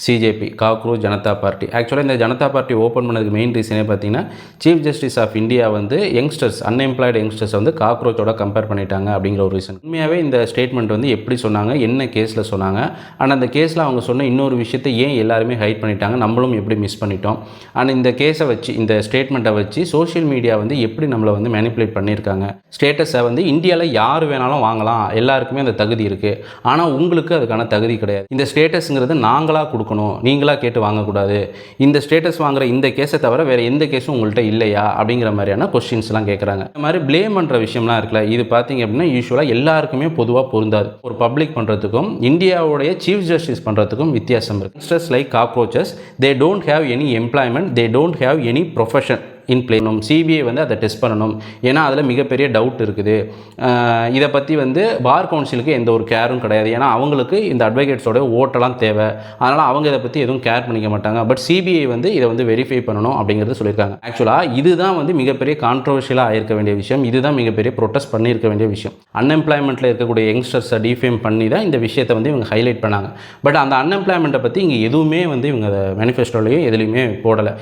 CJP, cockroach Janata party. ஆக்சுவலாக இந்த Janata party open பண்ணதுக்கு மெயின் ரீசனே பார்த்தீங்கன்னா, சீஃப் ஜஸ்டிஸ் ஆஃப் இந்தியா வந்து யங்ஸ்டர்ஸ், அன்எம்ப்ளாய்டு யங்ஸ்டர்ஸ் வந்து காக்ரோச்சோட கம்பேர் பண்ணிட்டாங்க அப்படிங்கிற ஒரு ரீசன். உண்மையாகவே இந்த ஸ்டேட்மெண்ட் வந்து எப்படி சொன்னாங்க, என்ன கேஸில் சொன்னாங்க, ஆனால் அந்த கேஸில் அவங்க சொன்ன இன்னொரு விஷயத்தை ஏன் எல்லாருமே ஹைட் பண்ணிட்டாங்க, நம்மளும் எப்படி மிஸ் பண்ணிட்டோம். ஆனால் இந்த கேஸை வச்சு, இந்த ஸ்டேட்மெண்ட்டை வச்சு சோஷியல் மீடியா வந்து எப்படி நம்மளை வந்து மேனிப்புலேட் பண்ணியிருக்காங்க. ஸ்டேட்டஸை வந்து இந்தியாவில் யார் வேணாலும் வாங்கலாம், எல்லாருக்குமே அந்த தகுதி இருக்குது, ஆனால் உங்களுக்கு அதுக்கான தகுதி கிடையாது. இந்த ஸ்டேட்டஸுங்கிறது நாங்களாக கொடுக்கணும், நீங்களாக கேட்டு வாங்கக்கூடாது. இந்த ஸ்டேட்டஸ் வாங்குற இந்த கேஸை தவிர வேறு எந்த கேஸும் உங்கள்கிட்ட இல்லையா அப்படிங்கிற மாதிரியான கொஸ்டின்ஸ்லாம் கேட்குறாங்க. இந்த மாதிரி ப்ளேம் பண்ணுற விஷயம்லாம் இருக்குல்ல, இது பார்த்தீங்க அப்படின்னா யூஸ்வலாக எல்லாருக்குமே பொதுவாக பொருந்தாது. ஒரு பப்ளிக் பண்ணுறதுக்கும் இந்தியாவுடைய சீஃப் ஜஸ்டிஸ் பண்ணுறதுக்கும் வித்தியாசம் இருக்குது. Youngsters like cockroaches, they don't have any employment, they don't have any profession in பிளேனும். சிபிஐ வந்து அதை டெஸ்ட் பண்ணணும், ஏன்னா அதில் மிகப்பெரிய டவுட் இருக்குது. இதை பற்றி வந்து பார் கவுன்சிலுக்கு எந்த ஒரு கேரும் கிடையாது, ஏன்னா அவங்களுக்கு இந்த அட்வொகேட்ஸோட ஓட்டெல்லாம் தேவை, அதனால் அவங்க இதை பற்றி எதுவும் கேர் பண்ணிக்க மாட்டாங்க. பட் சிபிஐ வந்து இதை வந்து வெரிஃபை பண்ணணும் அப்படிங்கிறது சொல்லியிருக்காங்க. ஆக்சுவலாக இதுதான் வந்து மிகப்பெரிய கான்ட்ரவர்ஷியலாக ஆயிருக்க வேண்டிய விஷயம், இதுதான் மிகப்பெரிய ப்ரொட்டஸ்ட் பண்ணியிருக்க வேண்டிய விஷயம். அன்எம்ப்ளாய்மெண்ட்டில் இருக்கக்கூடிய யங்ஸ்டர்ஸை டிஃபேம் பண்ணி தான் இந்த விஷயத்தை வந்து இவங்க ஹைலைட் பண்ணாங்க. பட் அந்த அன்எம்ப்ளாய்மெண்ட்டை பற்றி இங்கே எதுவுமே வந்து இவங்க மேனிஃபெஸ்டோலையும் எதுலையுமே போடலை.